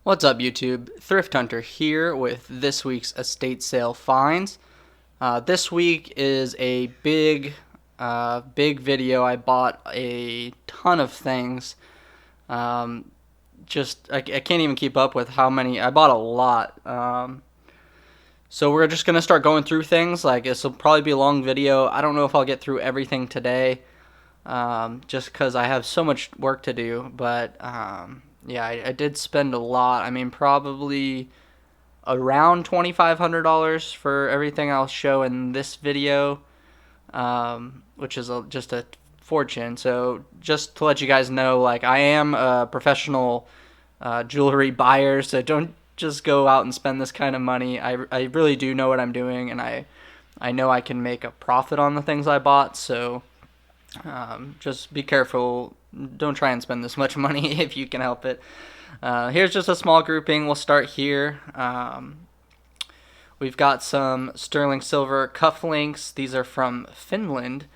What's up, YouTube? Thrift Hunter here with this week's estate sale finds. This week is a big video. I bought a ton of things. I can't even keep up with how many. I bought a lot. So we're just gonna start going through things. Like, this will probably be a long video. I don't know if I'll get through everything today, just because I have so much work to do. But yeah, I did spend a lot. I mean, probably around $2,500 for everything I'll show in this video, which is just a fortune. So just to let you guys know, like, I am a professional jewelry buyer, so don't just go out and spend this kind of money. I really do know what I'm doing, and I know I can make a profit on the things I bought. So just be careful. Don't try and spend this much money if you can help it. Here's just a small grouping. We'll start here. We've got some sterling silver cufflinks. These are from Finland,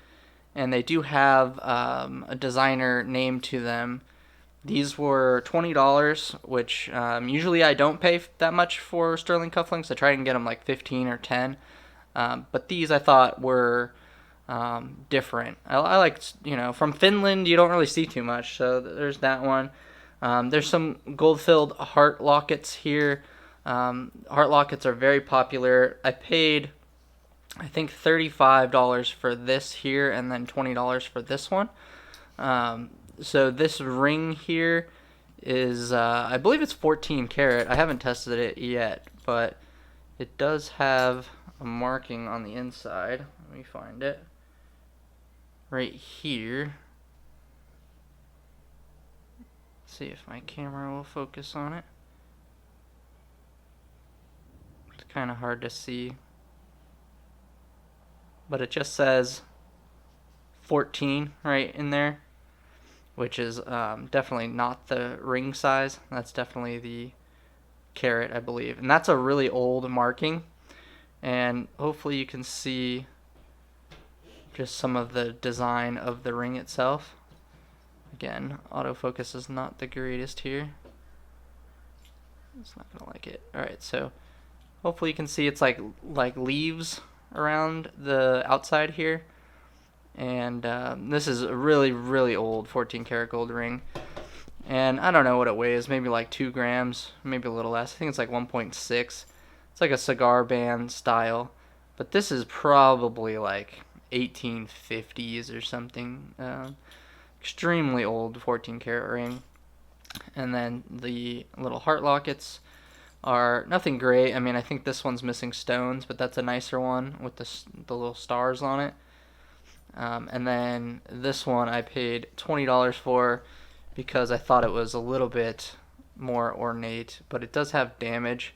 and they do have a designer name to them. These were $20, which usually I don't pay that much for sterling cufflinks. I try and get them like 15 or 10. But these I thought were different. I like, from Finland, you don't really see too much. So there's that one. There's some gold-filled heart lockets here. Heart lockets are very popular. I paid, I think, $35 for this here, and then $20 for this one. So this ring here is, I believe it's 14 karat. I haven't tested it yet, but it does have a marking on the inside. Let me find it. Right here. Let's see if my camera will focus on it. It's kind of hard to see, but it just says 14 right in there, which is definitely not the ring size. That's definitely the carat, I believe. And that's a really old marking. And hopefully you can see just some of the design of the ring itself. Again, autofocus is not the greatest here. It's not going to like it. Alright, so hopefully you can see it's like leaves around the outside here. And this is a really, really old 14 karat gold ring. And I don't know what it weighs, maybe like 2 grams, maybe a little less. I think it's like 1.6. It's like a cigar band style. But this is probably like 1850s or something. Extremely old 14 karat ring. And then the little heart lockets are nothing great. I mean, I think this one's missing stones, but that's a nicer one with the little stars on it. And then this one I paid $20 for because I thought it was a little bit more ornate, but it does have damage.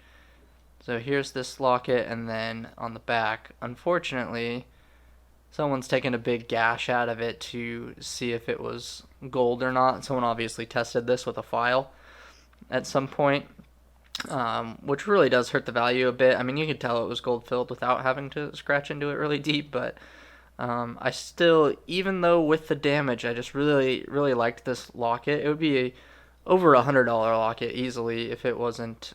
So here's this locket, and then on the back, unfortunately, someone's taken a big gash out of it to see if it was gold or not. Someone obviously tested this with a file at some point, which really does hurt the value a bit. I mean, you could tell it was gold filled without having to scratch into it really deep, but I still, even though with the damage, I just really, really liked this locket. It would be over $100 locket easily if it wasn't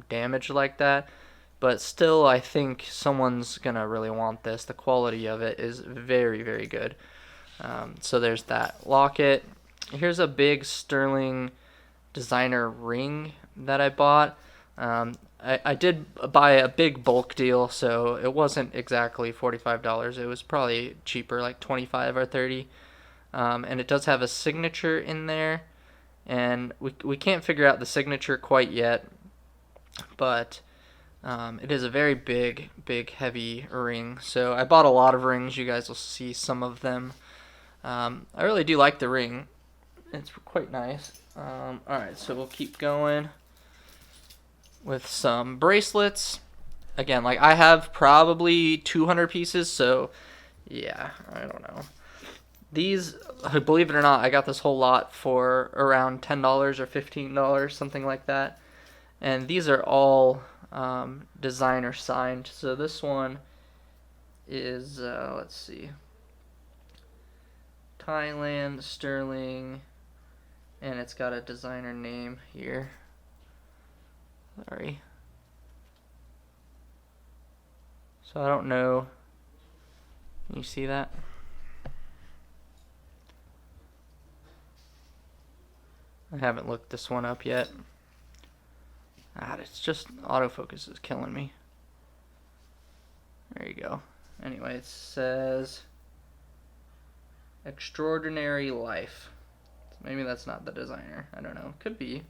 damaged like that. But still, I think someone's gonna really want this. The quality of it is very, very good. So there's that locket. Here's a big sterling designer ring that I bought. I did buy a big bulk deal, so it wasn't exactly $45. It was probably cheaper, like 25 or 30. And it does have a signature in there, and we can't figure out the signature quite yet, but it is a very big, heavy ring. So I bought a lot of rings. You guys will see some of them. I really do like the ring. It's quite nice. Alright, so we'll keep going with some bracelets. Again, like, I have probably 200 pieces, so yeah, I don't know. These, believe it or not, I got this whole lot for around $10 or $15, something like that. And these are all designer signed. So this one is, let's see, Thailand, sterling, and it's got a designer name here. Sorry. So I don't know. Can you see that? I haven't looked this one up yet. It's just autofocus is killing me. There you go. Anyway, it says Extraordinary Life. Maybe that's not the designer. I don't know. Could be.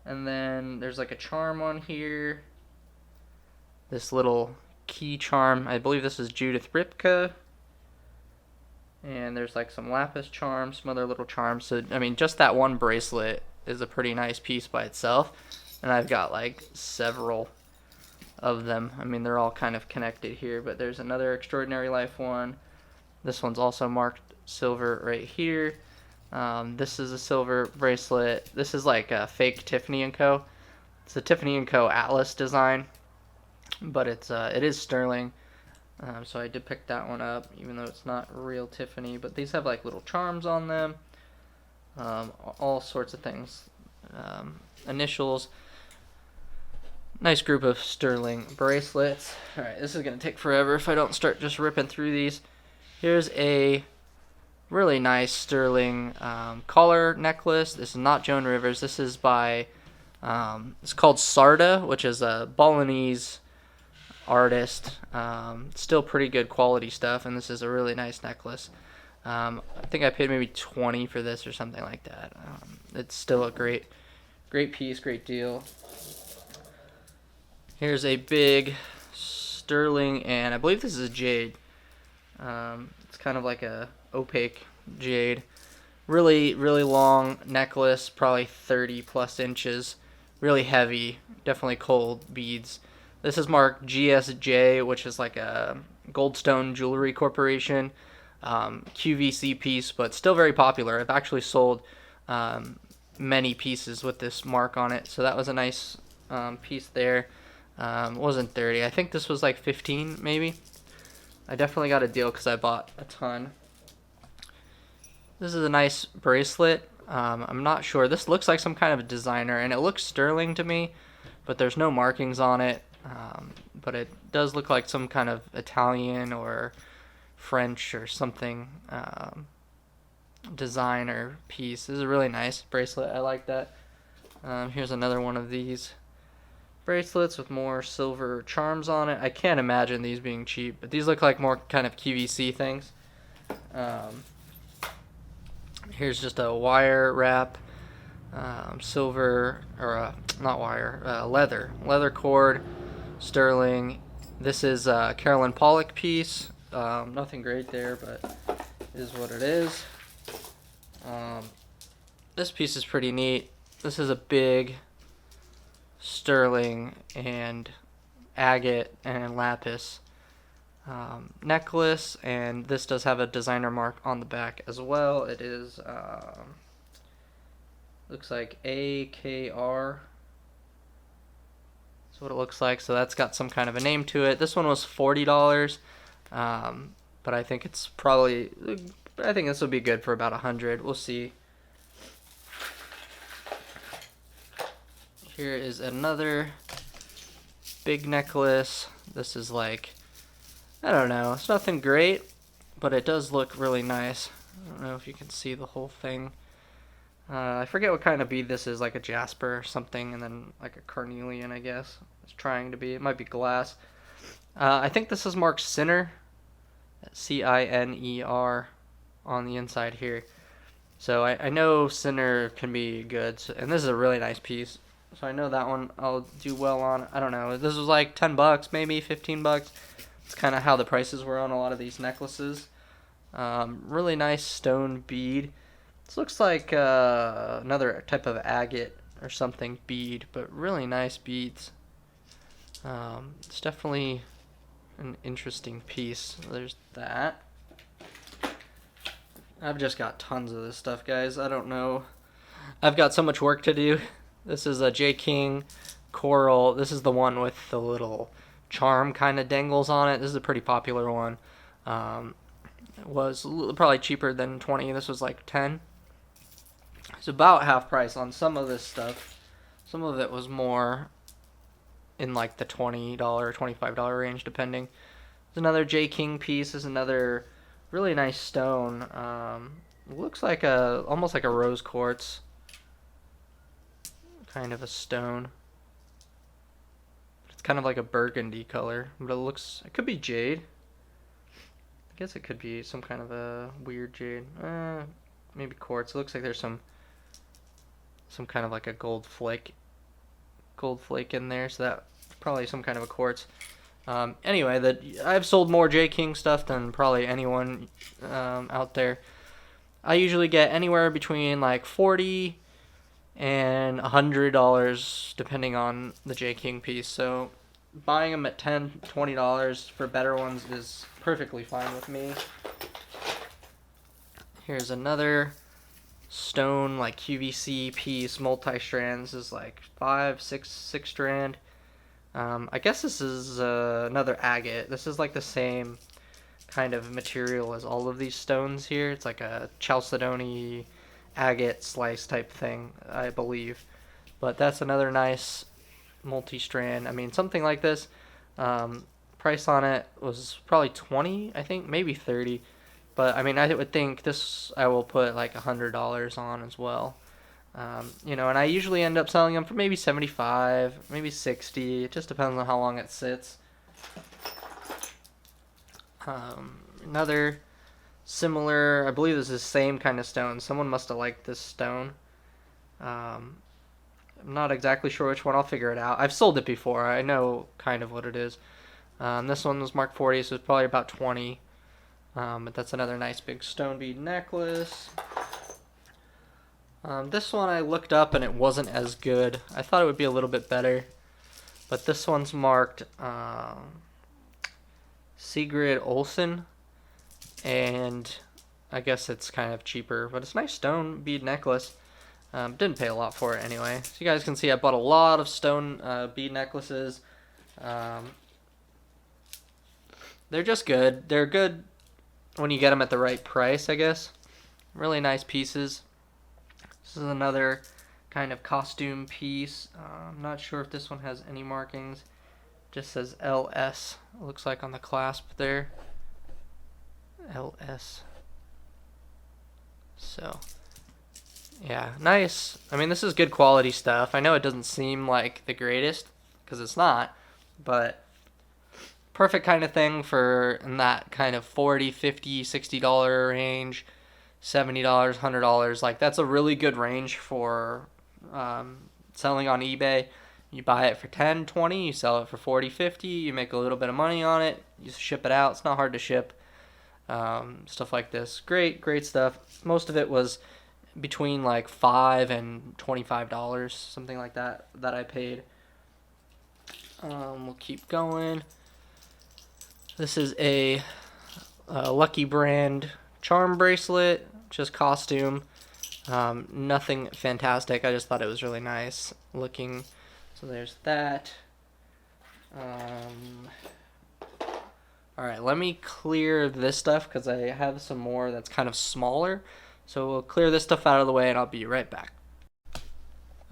And then there's like a charm on here. This little key charm. I believe this is Judith Ripka. And there's like some lapis charms, some other little charms. So, I mean, just that one bracelet is a pretty nice piece by itself. And I've got like several of them. I mean, they're all kind of connected here, but there's another Extraordinary Life one. This one's also marked silver right here. This is a silver bracelet. This is like a fake Tiffany & Co. It's a Tiffany & Co. Atlas design, but it is sterling. So I did pick that one up, even though it's not real Tiffany. But these have like little charms on them, all sorts of things, initials. Nice group of sterling bracelets. All right, this is gonna take forever if I don't start just ripping through these. Here's a really nice sterling collar necklace. This is not Joan Rivers. This is by it's called Sarda, which is a Balinese artist. Still pretty good quality stuff, and this is a really nice necklace. I think I paid maybe 20 for this or something like that. It's still a great piece, great deal. Here's a big sterling, and I believe this is a jade. It's kind of like a opaque jade. Really, really long necklace, probably 30 plus inches. Really heavy, definitely cold beads. This is marked GSJ, which is like a Goldstone Jewelry Corporation QVC piece, but still very popular. I've actually sold many pieces with this mark on it, so that was a nice piece there. It wasn't 30. I think this was like 15 maybe. I definitely got a deal because I bought a ton. This is a nice bracelet. I'm not sure. This looks like some kind of a designer, and it looks sterling to me, but there's no markings on it. But it does look like some kind of Italian or French or something designer piece. This is a really nice bracelet. I like that. Here's another one of these bracelets with more silver charms on it. I can't imagine these being cheap, but these look like more kind of QVC things. Here's just a wire wrap, silver, or not wire, leather cord, sterling. This is a Carolyn Pollock piece. Nothing great there, but it is what it is. This piece is pretty neat. This is a big sterling and agate and lapis necklace, and this does have a designer mark on the back as well. It is looks like AKR. That's what it looks like. So that's got some kind of a name to it. This one was $40, but I think it's probably, I think this will be good for about 100. We'll see. Here is another big necklace. This is like, I don't know, it's nothing great, but it does look really nice. I don't know if you can see the whole thing. I forget what kind of bead this is, like a jasper or something, and then like a carnelian, I guess. It's trying to be. It might be glass. I think this is marked Ciner, CINER, on the inside here. So I know Ciner can be good, and this is a really nice piece. So I know that one I'll do well on. I don't know. This was like $10, maybe $15. It's kind of how the prices were on a lot of these necklaces. Really nice stone bead. This looks like another type of agate or something bead, but really nice beads. It's definitely an interesting piece. There's that. I've just got tons of this stuff, guys. I don't know. I've got so much work to do. This is a J. King coral. This is the one with the little charm kind of dangles on it. This is a pretty popular one. It was probably cheaper than 20. This was like 10. It's about half price on some of this stuff. Some of it was more. in like the $20, $25 range, depending. There's another J. King piece. There's another really nice stone. Looks like almost like a rose quartz kind of a stone. It's kind of like a burgundy color, but it could be jade. I guess it could be some kind of a weird jade. Maybe quartz. It looks like there's some kind of like a gold flake in there, so that's probably some kind of a quartz. Anyway, I've sold more J. King stuff than probably anyone out there. I usually get anywhere between like $40 and $100 depending on the J. King piece. So buying them at $10, $20 for better ones is perfectly fine with me. Here's another stone like QVC piece, multi-strands. This is like 6 strand. I guess this is another agate. This is like the same kind of material as all of these stones here. It's like a chalcedony agate slice type thing, I believe. But that's another nice multi-strand. I mean, something like this. Price on it was probably 20, I think, maybe 30. But I mean, I would think this I will put like $100 on as well. And I usually end up selling them for maybe 75, maybe 60. It just depends on how long it sits. Another similar, I believe this is the same kind of stone. Someone must have liked this stone. I'm not exactly sure which one. I'll figure it out. I've sold it before. I know kind of what it is. This one was marked 40, so it's probably about 20. But that's another nice big stone bead necklace. This one I looked up and it wasn't as good. I thought it would be a little bit better. But this one's marked Sigrid Olsen. And I guess it's kind of cheaper. But it's a nice stone bead necklace. Didn't pay a lot for it anyway. So you guys can see I bought a lot of stone bead necklaces. They're just good. They're good when you get them at the right price, I guess. Really nice pieces. This is another kind of costume piece. I'm not sure if this one has any markings. Just says LS. It looks like on the clasp there. LS. So, yeah, nice. I mean, this is good quality stuff. I know it doesn't seem like the greatest, because it's not, but perfect kind of thing for in that kind of $40, $50, $60 range. $70, $100. Like, that's a really good range for selling on eBay. You buy it for 10, 20, you sell it for 40, 50, you make a little bit of money on it, you ship it out. It's not hard to ship. Stuff like this. Great stuff. Most of it was between like $5 and $25, something like that I paid. We'll keep going. This is a Lucky Brand charm bracelet, just costume. Nothing fantastic. I just thought it was really nice looking. So there's that. Alright, let me clear this stuff because I have some more that's kind of smaller. So we'll clear this stuff out of the way and I'll be right back.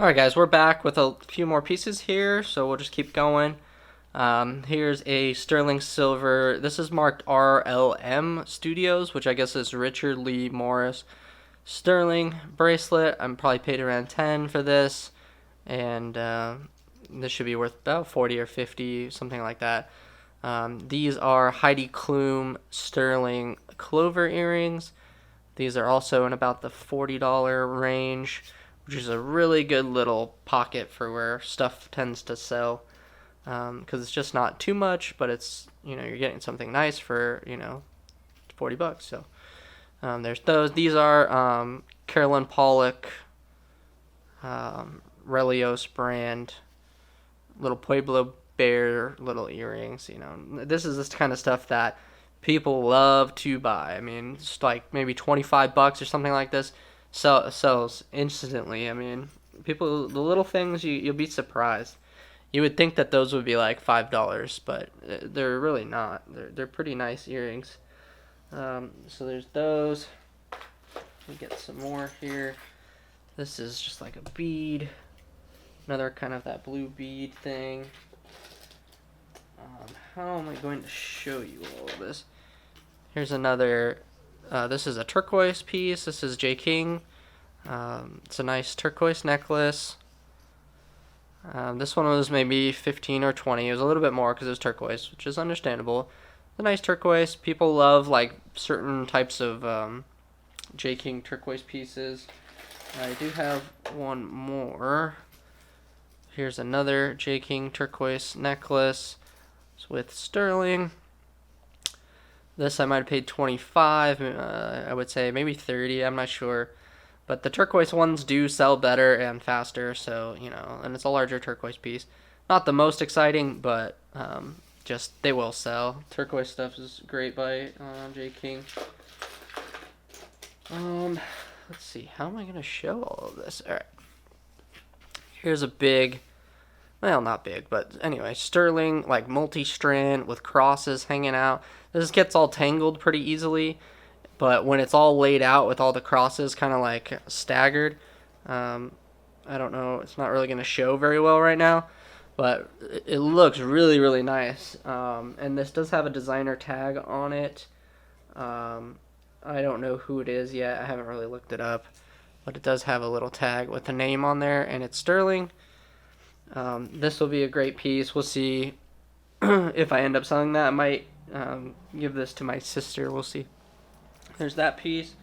Alright guys, we're back with a few more pieces here, so we'll just keep going. Here's a sterling silver. This is marked RLM Studios, which I guess is Richard Lee Morris sterling bracelet. I'm probably paid around 10 for this, and this should be worth about 40 or 50, something like that. These are Heidi Klum sterling clover earrings. These are also in about the $40 range, which is a really good little pocket for where stuff tends to sell. Because it's just not too much, but it's, you're getting something nice for, $40. So there's those. These are Carolyn Pollock Relios brand little Pueblo Bear little earrings. This is this kind of stuff that people love to buy. I mean, it's like maybe $25 or something like this. Sells instantly. I mean, people, the little things, you'll be surprised. You would think that those would be like $5, but they're really not. They're pretty nice earrings. So there's those. We get some more here. This is just like a bead. Another kind of that blue bead thing. how am I going to show you all of this? Here's another, this is a turquoise piece. This is J. King. It's a nice turquoise necklace. This one was maybe 15 or 20. It was a little bit more because it was turquoise, which is understandable. A nice turquoise. People love like certain types of J. King turquoise pieces. I do have one more. Here's another J. King turquoise necklace. It's with sterling. This I might have paid 25. I would say maybe 30. I'm not sure. But the turquoise ones do sell better and faster, so, you know, and it's a larger turquoise piece. Not the most exciting, but just they will sell. Turquoise stuff is great by J. King. Let's see, how am I going to show all of this? All right. Here's a big, well, not big, but anyway, sterling, like multi-strand with crosses hanging out. This gets all tangled pretty easily. But when it's all laid out with all the crosses kind of like staggered, I don't know, it's not really going to show very well right now, but it looks really, really nice. And this does have a designer tag on it. I don't know who it is yet. I haven't really looked it up, but it does have a little tag with the name on there, and it's sterling. This will be a great piece. We'll see if I end up selling that. I might give this to my sister. We'll see. There's that piece.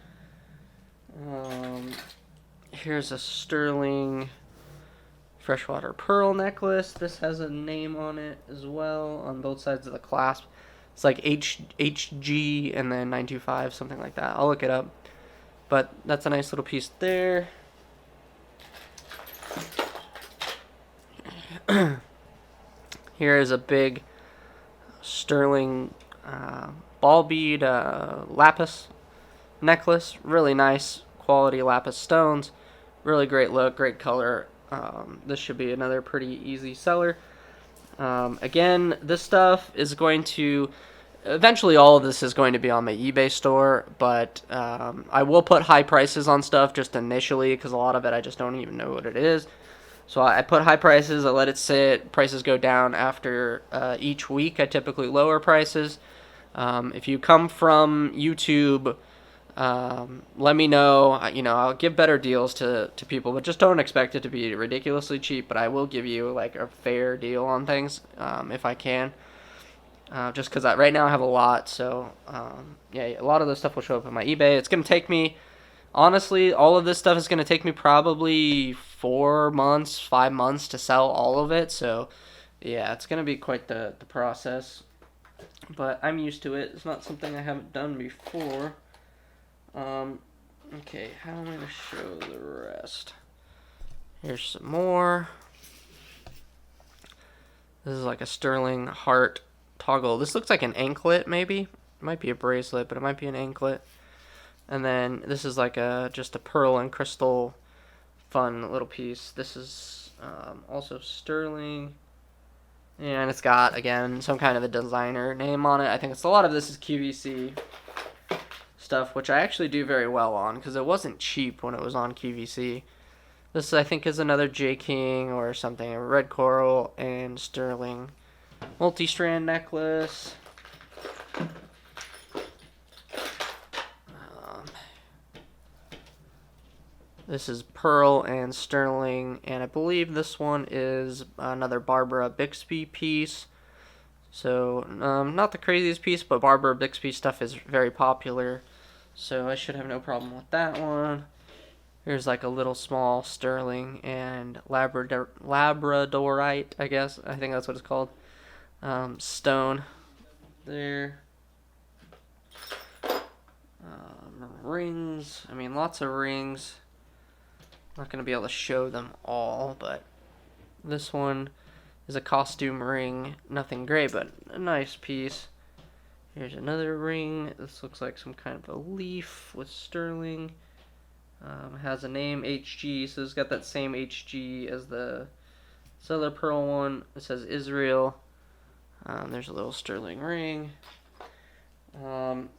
Here's a sterling freshwater pearl necklace. This has a name on it as well on both sides of the clasp. It's like HG and then 925, something like that. I'll look it up. But that's a nice little piece there. Here is a big sterling ball bead lapis necklace. Really nice quality lapis stones. Really great look, great color. This should be another pretty easy seller. Again, this stuff is going to, eventually all of this is going to be on my eBay store, but I will put high prices on stuff just initially because a lot of it I just don't even know what it is. So I put high prices, I let it sit, prices go down after each week. I typically lower prices. If you come from YouTube, let me know. You know, I'll give better deals to people, but just don't expect it to be ridiculously cheap. But I will give you like a fair deal on things if I can. Just because right now I have a lot, so yeah, a lot of this stuff will show up on my eBay. It's gonna take me, honestly, all of this stuff is gonna take me probably 4 months, 5 months to sell all of it. So yeah, it's gonna be quite the process. But I'm used to it. It's not something I haven't done before. Okay, how am I going to show the rest? Here's some more. This is like a sterling heart toggle. This looks like an anklet, maybe. It might be a bracelet, but it might be an anklet. And then this is like just a pearl and crystal fun little piece. This is also sterling. And it's got, again, some kind of a designer name on it. I think a lot of this is QVC stuff, which I actually do very well on because it wasn't cheap when it was on QVC. This, I think, is another J. King or something, a red coral and sterling multi-strand necklace. This is pearl and sterling, and I believe this one is another Barbara Bixby piece. So, not the craziest piece, but Barbara Bixby stuff is very popular. So I should have no problem with that one. Here's like a little small sterling and Labradorite, I guess. I think that's what it's called. Stone. There. Rings. I mean, lots of rings. I'm not going to be able to show them all, but this one is a costume ring. Nothing great, but a nice piece. Here's another ring. This looks like some kind of a leaf with sterling. It has a name, HG, so it's got that same HG as the other pearl one. It says Israel. There's a little sterling ring. I'm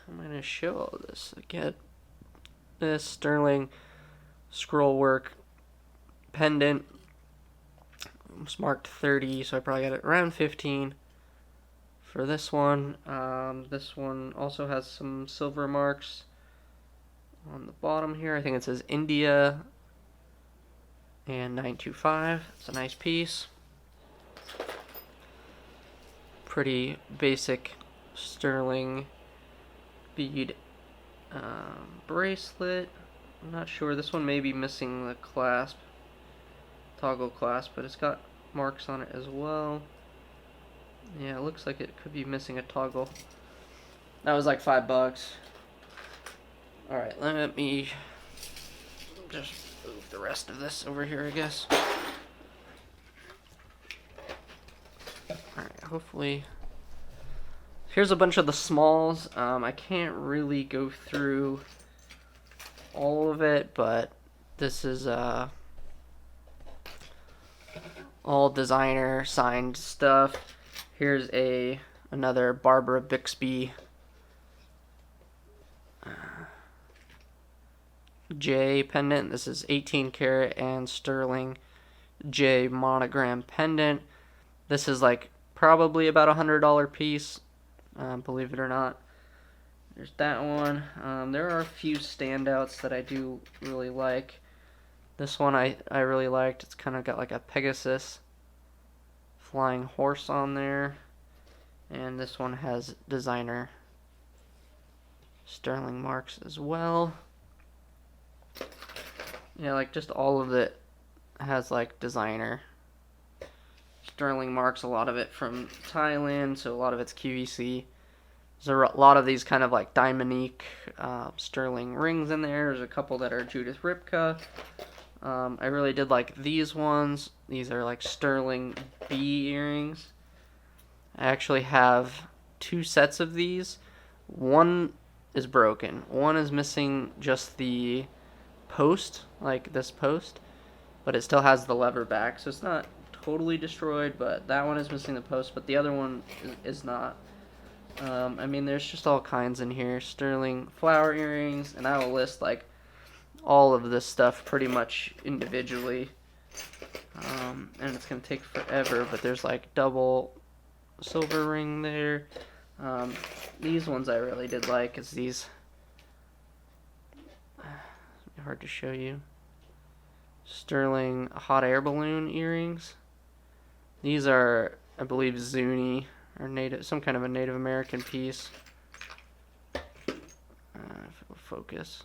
going to show all this again. This sterling scroll work pendant, It's marked 30, so I probably got it around 15 for this one. This one also has some silver marks on the bottom here. I think it says India and 925. It's a nice piece. Pretty basic sterling bead bracelet. I'm not sure. This one may be missing the clasp, toggle clasp, but it's got marks on it as well. Yeah, it looks like it could be missing a toggle. That was like $5. Alright, let me just move the rest of this over here, I guess. Alright, hopefully. Here's a bunch of the smalls. I can't really go through all of it, but this is all designer signed stuff. Here's another Barbara Bixby J pendant. This is 18 karat and sterling J monogram pendant. This is like probably about $100 piece, believe it or not. There's that one. There are a few standouts that I do really like. This one I really liked. It's kind of got like a Pegasus flying horse on there. And this one has designer sterling marks as well. Yeah, like just all of it has like designer sterling marks. A lot of it from Thailand, so a lot of it's QVC. There's a lot of these kind of like diamondique sterling rings in there. There's a couple that are Judith Ripka. I really did like these ones. These are like sterling B earrings. I actually have 2 sets of these. One is broken. One is missing just the post, like this post, but it still has the lever back, so it's not totally destroyed, but that one is missing the post, but the other one is not. I mean, there's just all kinds in here. Sterling flower earrings, and I will list like all of this stuff pretty much individually. And it's gonna take forever, but there's like double silver ring there. These ones I really did like, is these, hard to show you, sterling hot air balloon earrings. These are, I believe, Zuni, or native, some kind of a Native American piece. If it will focus.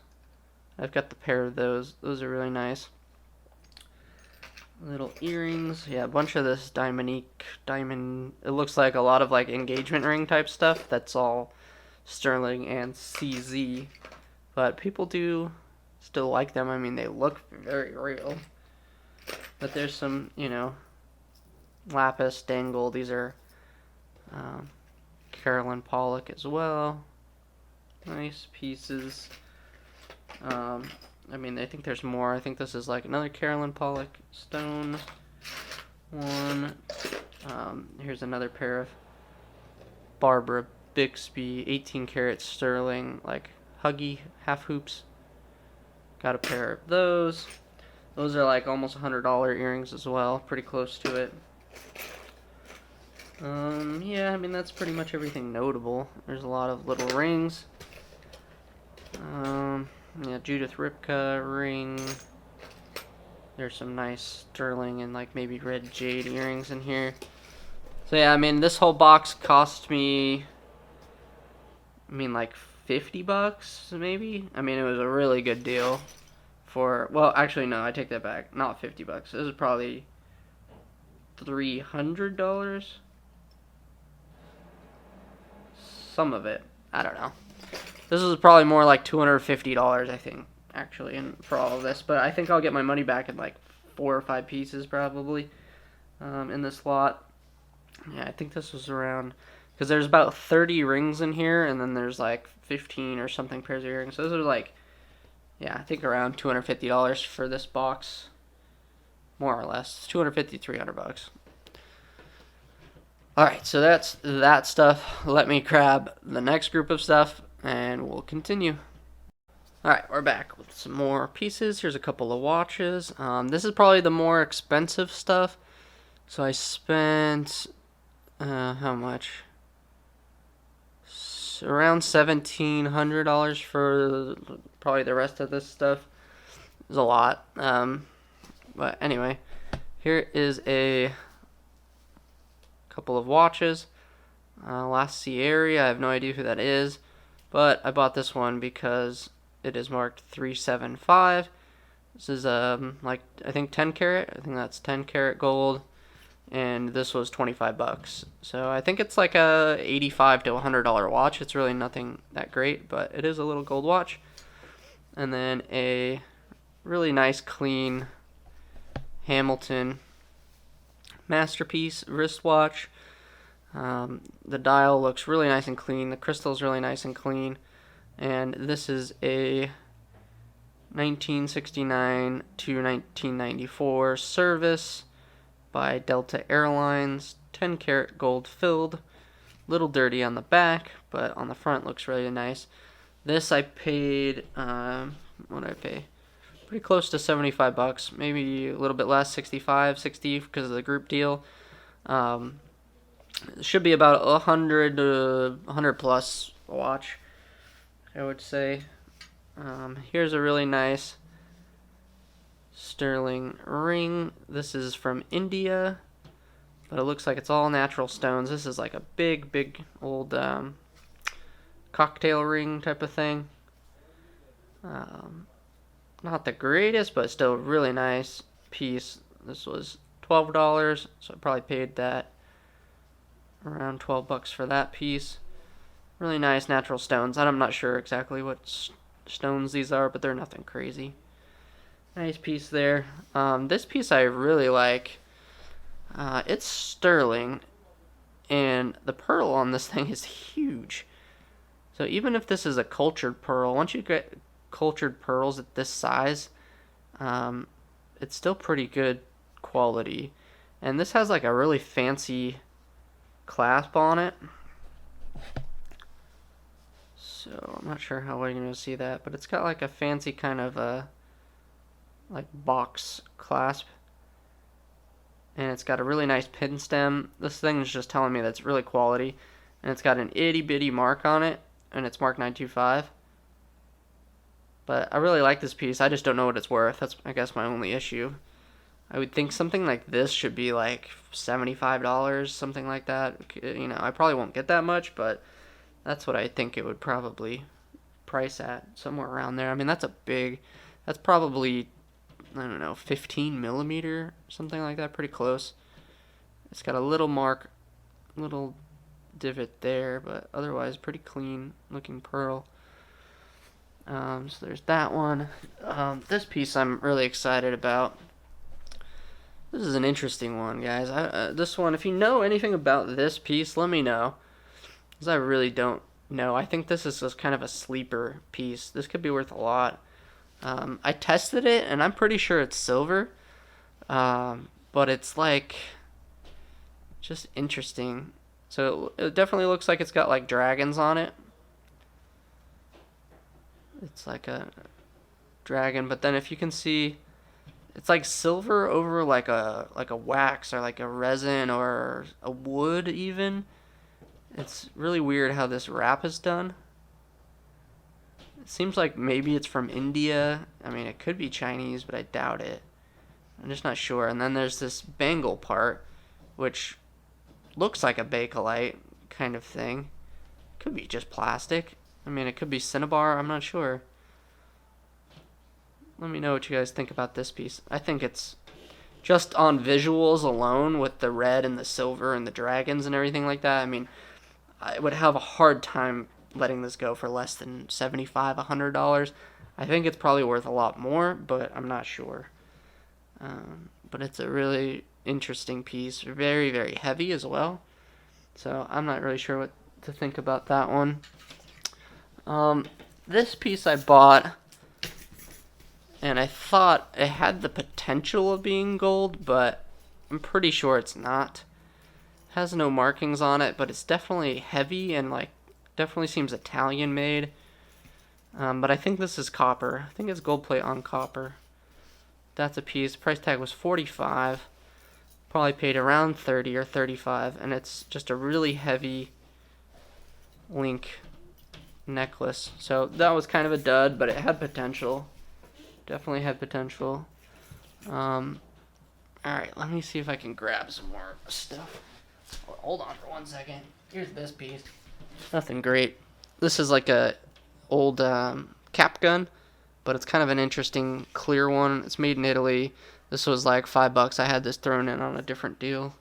I've got the pair of those. Those are really nice. Little earrings. Yeah, a bunch of this diamond. It looks like a lot of like engagement ring type stuff. That's all sterling and CZ. But people do still like them. I mean, they look very real. But there's some, lapis, dangle. These are Carolyn Pollock as well. Nice pieces. I mean, I think there's more. I think this is like another Carolyn Pollock stone one. Here's another pair of Barbara Bixby 18 karat sterling, like huggy half hoops. Got a pair of those. Those are like almost $100 earrings as well. Pretty close to it. Yeah, I mean, that's pretty much everything notable. There's a lot of little rings. Yeah, Judith Ripka ring. There's some nice sterling and like maybe red jade earrings in here. So yeah, I mean, this whole box cost me, like $50 maybe. I mean, it was a really good deal for, well, actually no, I take that back. Not $50. This is probably $300. Some of it, I don't know. This is probably more like $250, I think, actually, and for all of this. But I think I'll get my money back in like 4 or 5 pieces, probably, in this lot. Yeah, I think this was around, because there's about 30 rings in here, and then there's like 15 or something pairs of earrings. So those are like, yeah, I think around $250 for this box, more or less. $250, $300. Alright, so that's that stuff. Let me grab the next group of stuff, and we'll continue. Alright, we're back with some more pieces. Here's a couple of watches. This is probably the more expensive stuff. So I spent, how much? Around $1,700 for probably the rest of this stuff. It's a lot. But anyway, here is a couple of watches. Last Sierra, I have no idea who that is, but I bought this one because it is marked 375. This is like I think 10 karat. I think that's 10 karat gold, and this was $25. So I think it's like a $85 to $100 watch. It's really nothing that great, but it is a little gold watch. And then a really nice clean Hamilton masterpiece wristwatch. The dial looks really nice and clean. The crystal's really nice and clean. And this is a 1969 to 1994 service by Delta Airlines. 10 karat gold filled. Little dirty on the back, but on the front looks really nice. This I paid, what did I pay? Pretty close to $75, maybe a little bit less, 65, 60 because of the group deal. It should be about 100 to 100 plus watch, I would say. Here's a really nice sterling ring. This is from India, but it looks like it's all natural stones. This is like a big old cocktail ring type of thing. Not the greatest, but still a really nice piece. This was $12, so I probably paid that around $12 for that piece. Really nice natural stones. I'm not sure exactly what stones these are, but they're nothing crazy. Nice piece there. This piece I really like. It's sterling, and the pearl on this thing is huge. So even if this is a cultured pearl, once you get cultured pearls at this size, it's still pretty good quality. And this has like a really fancy clasp on it. So I'm not sure how well you're going to see that, but it's got like a fancy kind of like box clasp. And it's got a really nice pin stem. This thing is just telling me that's really quality. And it's got an itty bitty mark on it, and it's marked 925. But I really like this piece. I just don't know what it's worth. That's, I guess, my only issue. I would think something like this should be like $75, something like that. You know, I probably won't get that much, but that's what I think it would probably price at, somewhere around there. I mean, that's probably, I don't know, 15 millimeter, something like that, pretty close. It's got a little mark, little divot there, but otherwise pretty clean looking pearl. So there's that one. This piece I'm really excited about. This is an interesting one, guys. This one, if you know anything about this piece, let me know, because I really don't know. I think this is just kind of a sleeper piece. This could be worth a lot. I tested it, and I'm pretty sure it's silver, but it's like just interesting. So it definitely looks like it's got like dragons on it. It's like a dragon, but then if you can see, it's like silver over like a wax or like a resin or a wood even. It's really weird how this wrap is done. It seems like maybe it's from India. I mean, it could be Chinese, but I doubt it. I'm just not sure. And then there's this bangle part, which looks like a Bakelite kind of thing. Could be just plastic. I mean, it could be cinnabar. I'm not sure. Let me know what you guys think about this piece. I think it's just on visuals alone with the red and the silver and the dragons and everything like that. I mean, I would have a hard time letting this go for less than $75, $100. I think it's probably worth a lot more, but I'm not sure. But it's a really interesting piece. Very, very heavy as well. So I'm not really sure what to think about that one. This piece I bought, and I thought it had the potential of being gold, but I'm pretty sure it's not. It has no markings on it, but it's definitely heavy and like definitely seems Italian made. But I think this is copper. I think it's gold plate on copper. That's a piece. Price tag was $45. probably paid around 30 or 35, and it's just a really heavy link necklace. So that was kind of a dud, but it had potential. Definitely had potential. Alright, let me see if I can grab some more stuff. Hold on for 1 second. Here's this piece. Nothing great. This is like a old cap gun, but it's kind of an interesting clear one. It's made in Italy. This was like $5. I had this thrown in on a different deal.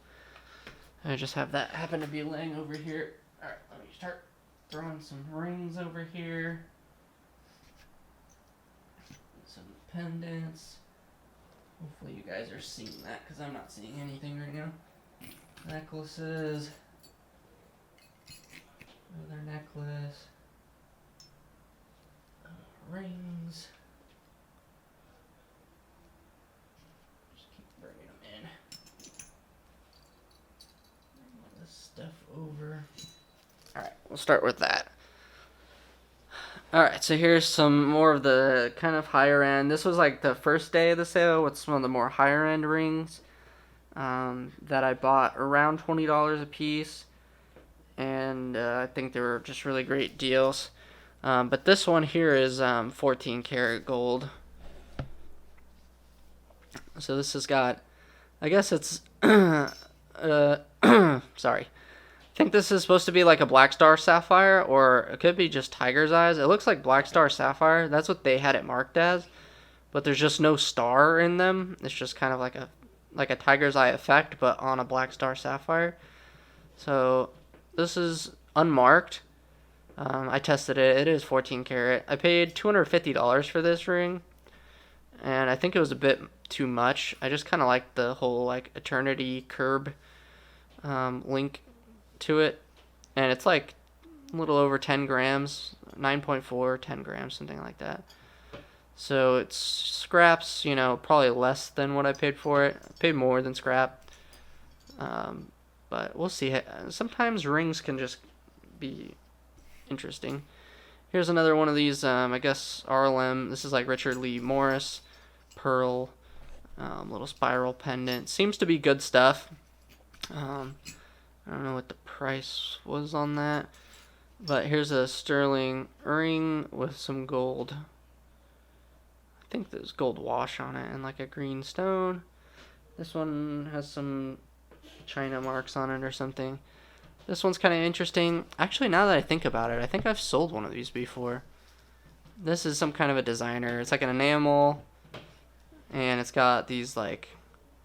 I just have that happen to be laying over here. Alright, let me start throwing some rings over here. Some pendants. Hopefully you guys are seeing that, because I'm not seeing anything right now. Necklaces. Another necklace. Rings. Just keep bringing them in. Bring all this stuff over. Alright, we'll start with that. Alright, so here's some more of the kind of higher end. This was like the first day of the sale with some of the more higher end rings that I bought around $20 a piece. And I think they were just really great deals. But this one here is 14 karat gold. So this has got, I guess it's, sorry. I think this is supposed to be like a black star sapphire, or it could be just tiger's eyes. It looks like black star sapphire. That's what they had it marked as, but there's just no star in them. It's just kind of like a tiger's eye effect, but on a black star sapphire. So this is unmarked. I tested it. It is 14 karat. I paid $250 for this ring, and I think it was a bit too much. I just kind of like the whole like eternity curb link to it, and it's like a little over 10 grams, 9.4, 10 grams, something like that. So it's scraps, you know, probably less than what I paid for it. I paid more than scrap, but we'll see. Sometimes rings can just be interesting. Here's another one of these, I guess RLM. This is like Richard Lee Morris pearl, little spiral pendant. Seems to be good stuff. I don't know what the price was on that, but here's a sterling ring with some gold. I think there's gold wash on it and like a green stone. This one has some China marks on it or something. This one's kind of interesting. Actually, now that I think about it, I think I've sold one of these before. This is some kind of a designer. It's like an enamel, and it's got these like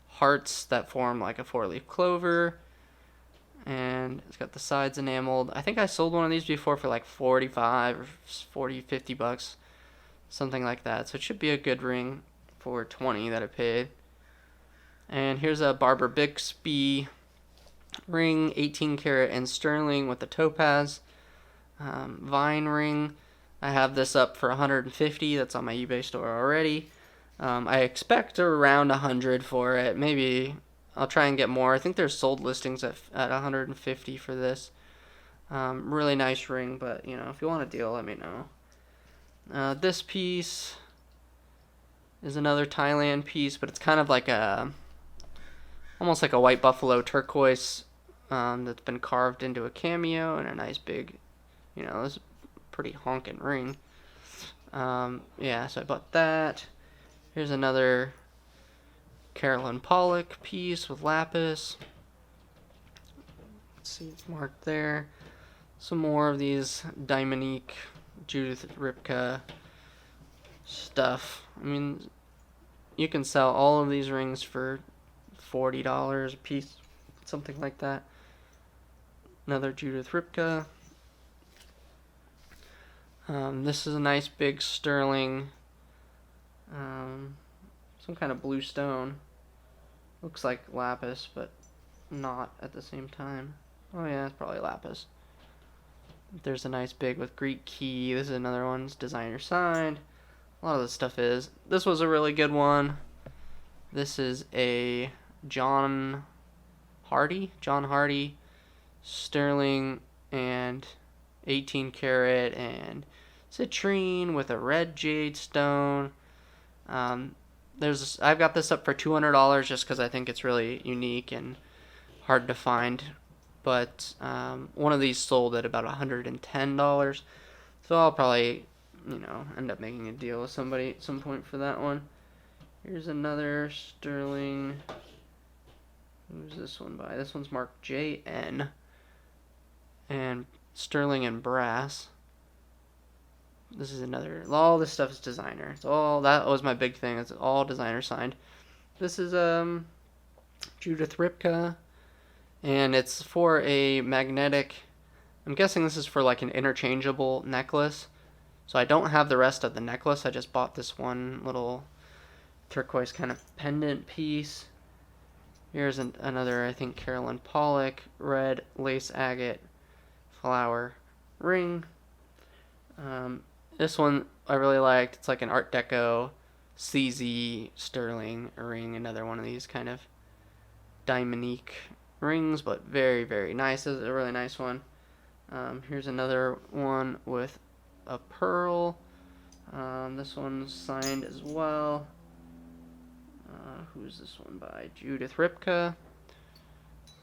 hearts that form like a 4-leaf clover, and it's got the sides enameled. I think I sold one of these before for like 45 or 40, 50 bucks, something like that. So it should be a good ring for 20 that I paid. And here's a Barber Bixby ring, 18 karat and sterling with the topaz vine ring. I have this up for 150. That's on my eBay store already. I expect around 100 for it. Maybe I'll try and get more. I think there's sold listings at 150 for this. Really nice ring, but you know, if you want a deal, let me know. This piece is another Thailand piece, but it's kind of like almost like a white buffalo turquoise that's been carved into a cameo and a nice big, you know, this is a pretty honking ring. Yeah, so I bought that. Here's another Carolyn Pollock piece with lapis. Let's see, it's marked there. Some more of these Diamonique, Judith, Ripka stuff. I mean, you can sell all of these rings for $40 a piece, something like that. Another Judith Ripka. This is a nice big sterling, some kind of blue stone. Looks like lapis, but not at the same time. Oh yeah, it's probably lapis. There's a nice big with Greek key. This is another one. It's designer signed. A lot of this stuff is. This was a really good one. This is a John Hardy sterling and 18 karat and citrine with a red jade stone. I've got this up for $200 just because I think it's really unique and hard to find. But one of these sold at about $110, so I'll probably, end up making a deal with somebody at some point for that one. Here's another sterling. Who's this one by? This one's marked JN. And sterling and brass. This is another. All this stuff is designer. It's all, that was my big thing. It's all designer signed. This is Judith Ripka, and it's for a magnetic. I'm guessing this is for like an interchangeable necklace. So I don't have the rest of the necklace. I just bought this one little turquoise kind of pendant piece. Here's another, I think, Carolyn Pollock red lace agate flower ring. This one I really liked. It's like an Art Deco CZ sterling ring. Another one of these kind of diamondique rings, but very, very nice. This is a really nice one. Here's another one with a pearl. This one's signed as well. Who's this one by? Judith Ripka.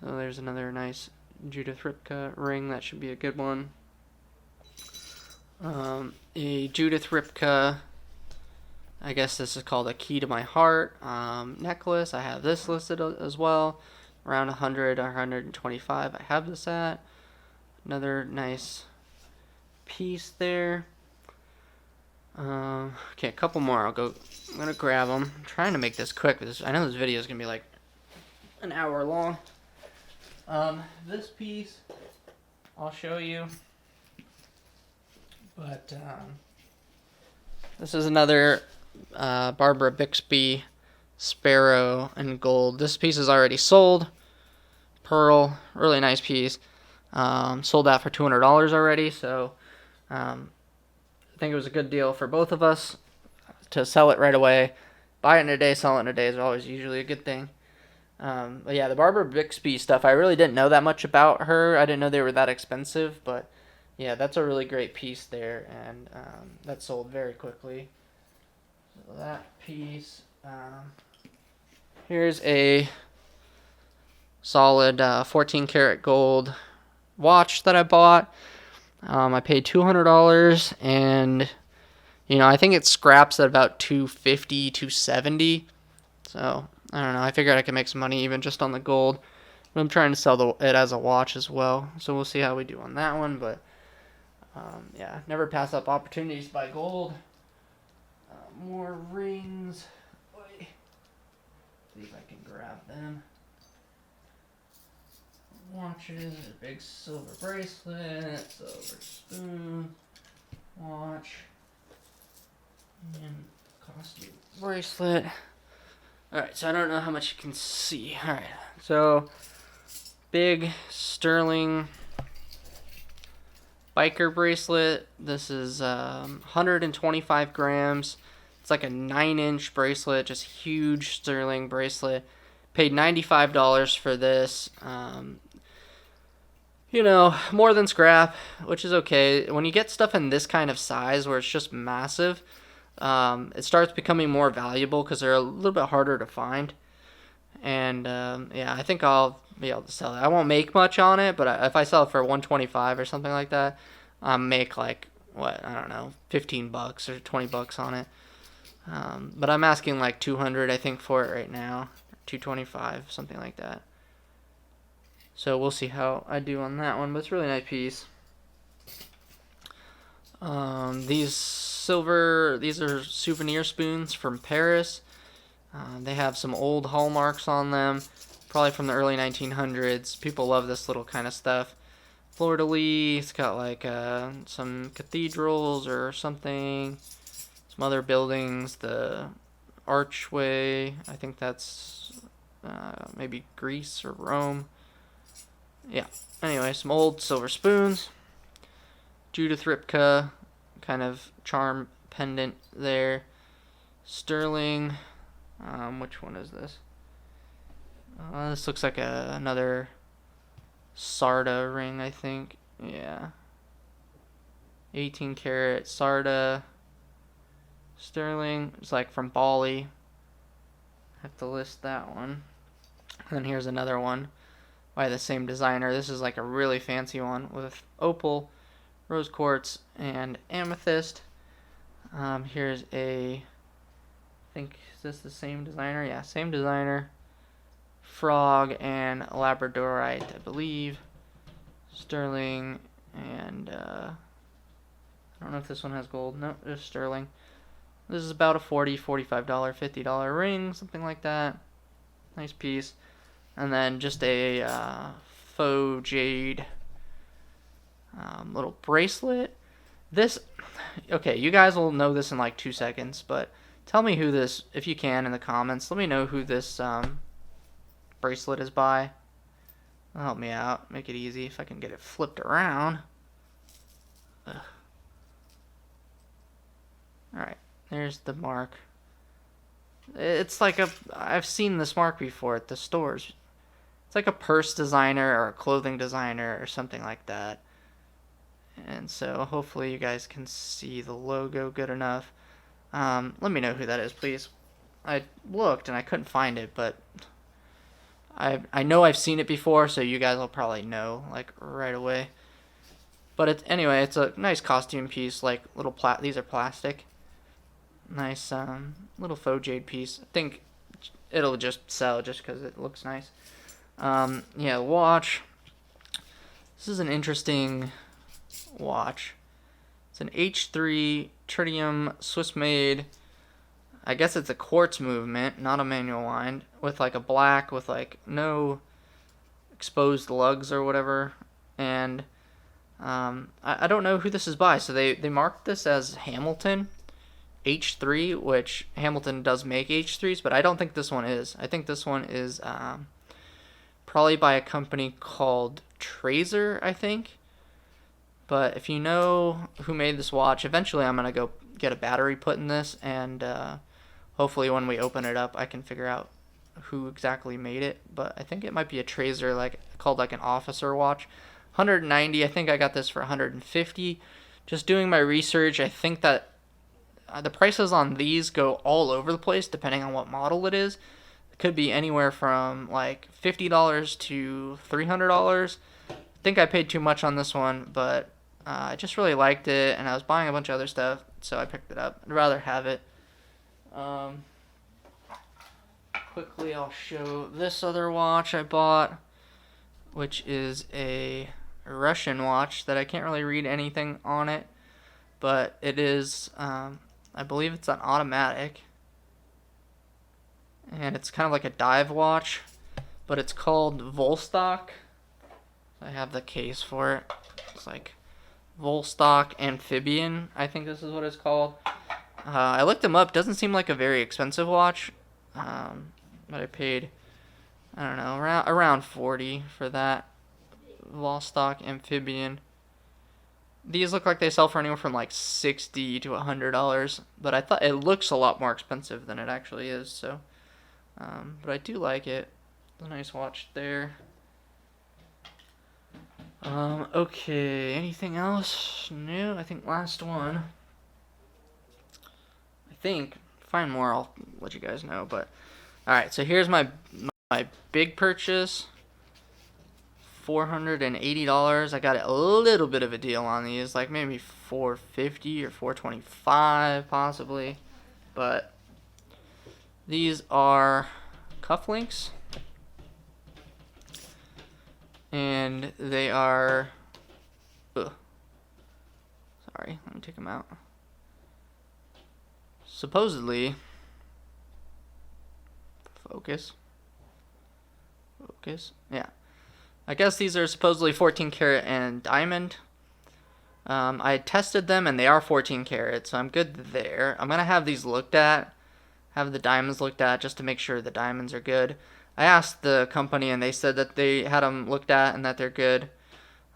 So there's another nice Judith Ripka ring. That should be a good one. A Judith Ripka, I guess this is called a Key to My Heart necklace. I have this listed as well. Around 100 or 125 I have this at. Another nice piece there. Okay, a couple more. I'm gonna grab them. I'm trying to make this quick because I know this video is gonna be like an hour long. This piece I'll show you, but this is another Barbara Bixby Sparrow in gold. This piece is already sold. Pearl, really nice piece. Sold out for $200 already, so I think it was a good deal for both of us to sell it right away. Buy it in a day, sell it in a day is always usually a good thing. But yeah, the Barbara Bixby stuff, I really didn't know that much about her. I didn't know they were that expensive, but yeah, that's a really great piece there, and that sold very quickly. So that piece. Here's a solid 14 karat gold watch that I bought. I paid $200, and I think it scraps at about $250, $270. So I don't know. I figured I could make some money even just on the gold. But I'm trying to sell it as a watch as well. So we'll see how we do on that one. But yeah, never pass up opportunities to buy gold. More rings. Boy. See if I can grab them. Watches, a big silver bracelet, silver spoon, watch, and costume bracelet. Alright, so I don't know how much you can see. Alright, so big sterling biker bracelet. This is 125 grams. It's like a 9-inch bracelet, just huge sterling bracelet. Paid $95 for this. More than scrap, which is okay. When you get stuff in this kind of size where it's just massive, it starts becoming more valuable because they're a little bit harder to find. And yeah, I think I'll be able to sell it. I won't make much on it, but if I sell it for $125 or something like that, I'll make like, I don't know, $15 or $20 on it. But I'm asking like $200, I think, for it right now. $225, something like that. So we'll see how I do on that one, but it's a really nice piece. These are souvenir spoons from Paris. They have some old hallmarks on them, probably from the early 1900s. People love this little kind of stuff. Fleur-de-lis, it's got like some cathedrals or something, some other buildings, the archway, I think that's maybe Greece or Rome. Yeah, anyway, some old silver spoons. Judith Ripka, kind of charm pendant there. Sterling, which one is this? This looks like another Sarda ring, I think. Yeah. 18 karat Sarda. Sterling, it's like from Bali. have to list that one. And then here's another one by the same designer. This is like a really fancy one with opal, rose quartz, and amethyst. Here's I think, is this the same designer? Yeah, same designer. Frog and labradorite, I believe. Sterling, and I don't know if this one has gold. No, just sterling. This is about a $40, $45, $50 ring, something like that. Nice piece. And then just a faux jade little bracelet. This, okay, you guys will know this in like 2 seconds, but tell me who this, if you can, in the comments. Let me know who this bracelet is by. That'll help me out, make it easy if I can get it flipped around. Alright, there's the mark. It's like I've seen this mark before at the stores. It's like a purse designer or a clothing designer or something like that. And so hopefully you guys can see the logo good enough. Let me know who that is, please. I looked and I couldn't find it, but I know I've seen it before, so you guys will probably know like right away. But anyway, it's a nice costume piece, like little these are plastic. Nice little faux jade piece. I think it'll just sell just because it looks nice. Yeah, watch. This is an interesting watch. It's an H3 tritium Swiss made. I guess it's a quartz movement, not a manual wind, with like a black with like no exposed lugs or whatever. And I don't know who this is by, so they marked this as Hamilton H3, which Hamilton does make H3s, but I don't think this one is. I think this one is probably by a company called Trazer, I think. But if you know who made this watch, eventually I'm going to go get a battery put in this, and hopefully when we open it up I can figure out who exactly made it. But I think it might be a Trazer, like called like an officer watch. 190, I think I got this for 150. Just doing my research, I think that the prices on these go all over the place depending on what model it is. It could be anywhere from like $50 to $300. I think I paid too much on this one, but I just really liked it, and I was buying a bunch of other stuff, so I picked it up. I'd rather have it. Quickly, I'll show this other watch I bought, which is a Russian watch that I can't really read anything on it, but it is, I believe it's an automatic, and it's kind of like a dive watch, but it's called Volstock. I have the case for it. It's like Volstock Amphibian, I think this is what it's called. I looked them up. Doesn't seem like a very expensive watch, but I paid, I don't know, around $40 for that Volstock Amphibian. These look like they sell for anywhere from like $60 to $100, but I thought it looks a lot more expensive than it actually is. So, but I do like it. It's a nice watch there. Okay, anything else new? I think last one. I think, find more, I'll let you guys know, but alright, so here's my big purchase. $480. I got a little bit of a deal on these, like maybe $450 or $425 possibly, but these are cufflinks. And they are, sorry, let me take them out. Supposedly, focus, yeah. I guess these are supposedly 14 karat and diamond. I tested them and they are 14 karat, so I'm good there. I'm going to have these looked at, have the diamonds looked at just to make sure the diamonds are good. I asked the company and they said that they had them looked at and that they're good.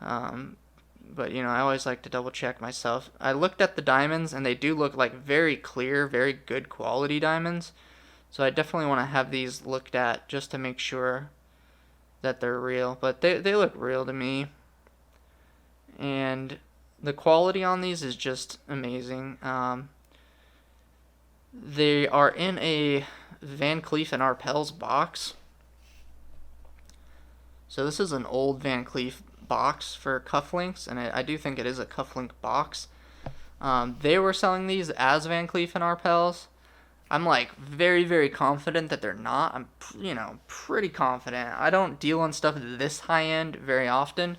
But, you know, I always like to double check myself. I looked at the diamonds and they do look like very clear, very good quality diamonds. So I definitely want to have these looked at just to make sure that they're real. But they look real to me. And the quality on these is just amazing. They are in a Van Cleef and Arpels box. So this is an old Van Cleef box for cufflinks, and I do think it is a cufflink box. They were selling these as Van Cleef and Arpels. I'm like very, very confident that they're not. I'm, pretty confident. I don't deal on stuff this high end very often.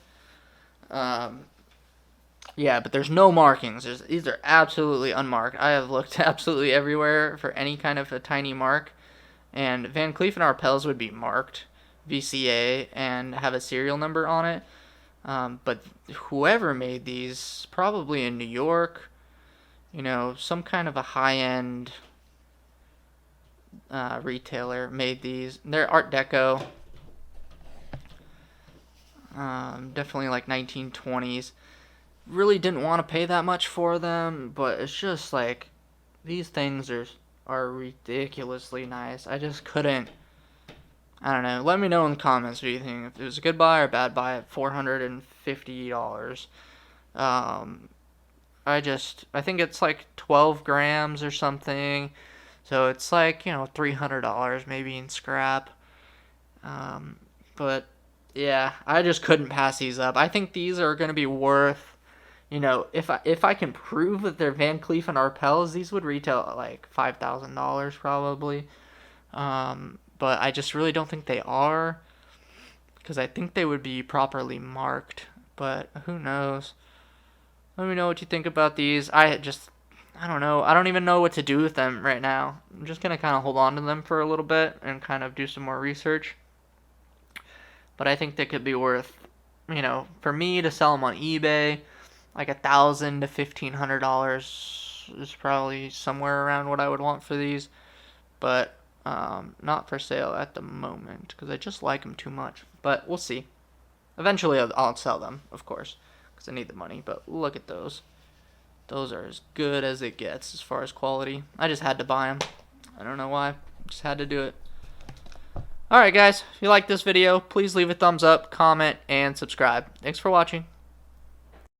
Yeah, but there's no markings. These are absolutely unmarked. I have looked absolutely everywhere for any kind of a tiny mark, and Van Cleef and Arpels would be marked VCA and have a serial number on it. But whoever made these, probably in New York, some kind of a high-end retailer made these. They're Art Deco. Definitely like 1920s. Really didn't want to pay that much for them, but it's just like these things are ridiculously nice. I just couldn't. I don't know. Let me know in the comments what you think. If it was a good buy or bad buy at $450. I think it's like 12 grams or something. So it's like, $300 maybe in scrap. But yeah, I just couldn't pass these up. I think these are going to be worth, if I can prove that they're Van Cleef and Arpels, these would retail at like $5,000 probably. But I just really don't think they are, because I think they would be properly marked. But who knows? Let me know what you think about these. I don't know. I don't even know what to do with them right now. I'm just going to kind of hold on to them for a little bit and kind of do some more research. But I think they could be worth, for me to sell them on eBay, like $1,000 to $1,500 is probably somewhere around what I would want for these. But not for sale at the moment, because I just like them too much. But we'll see. Eventually I'll sell them, of course, because I need the money. But look at those. Those are as good as it gets as far as quality. I just had to buy them. I don't know why. Just had to do it. Alright guys, if you like this video, please leave a thumbs up, comment, and subscribe. Thanks for watching.